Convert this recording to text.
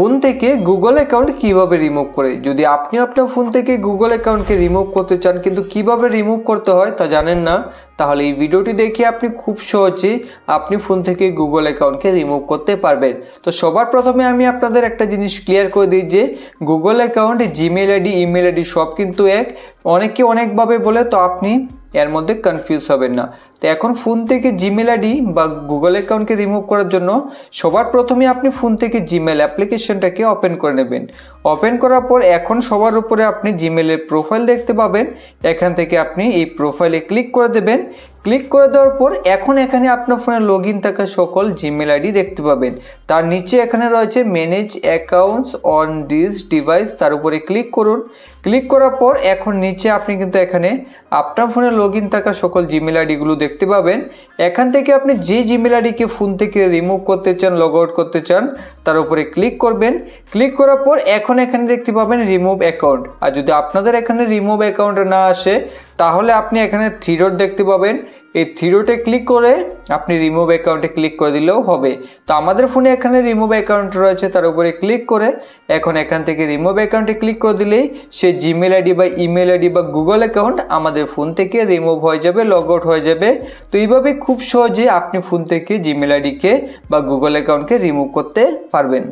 Phone থেকে Google account কিভাবে remove করে। যদি আপনি আপনার ফোন থেকে গুগল অ্যাকাউন্টকে রিমুভ করতে চান কিন্তু কিভাবে রিমুভ করতে হয় তা জানেন না, তাহলে এই ভিডিওটি দেখে আপনি খুব সহজেই আপনি ফোন থেকে গুগল অ্যাকাউন্টকে রিমুভ করতে পারবেন। তো সবার প্রথমে আমি আপনাদের একটা জিনিস ক্লিয়ার করে দিই যে Google account, Gmail ID, email ID সব কিন্তু এক। অনেকে অনেকভাবে বলে, তো আপনি এর মধ্যে কনফিউজ হবেন না। তো এখন ফোন থেকে জিমেল আইডি বা গুগল অ্যাকাউন্টকে রিমুভ করার জন্য সবার প্রথমে আপনি ফোন থেকে জিমেল অ্যাপ্লিকেশনটাকে ওপেন করে নেবেন। ওপেন করার পর এখন সবার উপরে আপনি জিমেলের প্রোফাইল দেখতে পাবেন। এখান থেকে আপনি এই প্রোফাইলে ক্লিক করে দেবেন। ক্লিক করে দেওয়ার পর এখন এখানে আপনার ফোনে লগ ইন থাকা সকল জিমেল আইডি দেখতে পাবেন। তার নিচে এখানে রয়েছে manage accounts on this device, তার উপরে ক্লিক করুন। ক্লিক করার পর এখন নিচে আপনি কিন্তু এখানে আপনার ফোনে লগ ইন থাকা সকল জিমেল আইডিগুলো দেখতে পাবেন। এখান থেকে আপনি যে জিমেল আইডিকে ফোন থেকে রিমুভ করতে চান, লগ আউট করতে চান, তার উপরে ক্লিক করবেন। ক্লিক করার পর এখন এখানে দেখতে পাবেন রিমুভ অ্যাকাউন্ট। আর যদি আপনাদের এখানে রিমুভ অ্যাকাউন্ট না আসে তাহলে আপনি এখানে থ্রি ডট দেখতে পাবেন। এই থ্রি ডটে ক্লিক করে আপনি রিমুভ অ্যাকাউন্টে ক্লিক করে দিলেও হবে। তো আমাদের ফোনে এখানে রিমুভ অ্যাকাউন্ট রয়েছে, তার উপরে ক্লিক করে এখন এখান থেকে রিমুভ অ্যাকাউন্টে ক্লিক করে দিলেই সে জিমেল আইডি বা ইমেল আইডি বা গুগল অ্যাকাউন্ট আমাদের ফোন থেকে রিমুভ হয়ে যাবে, লগ আউট হয়ে যাবে। তো এইভাবে খুব সহজে আপনি ফোন থেকে জিমেল আইডিকে বা গুগল অ্যাকাউন্টকে রিমুভ করতে পারবেন।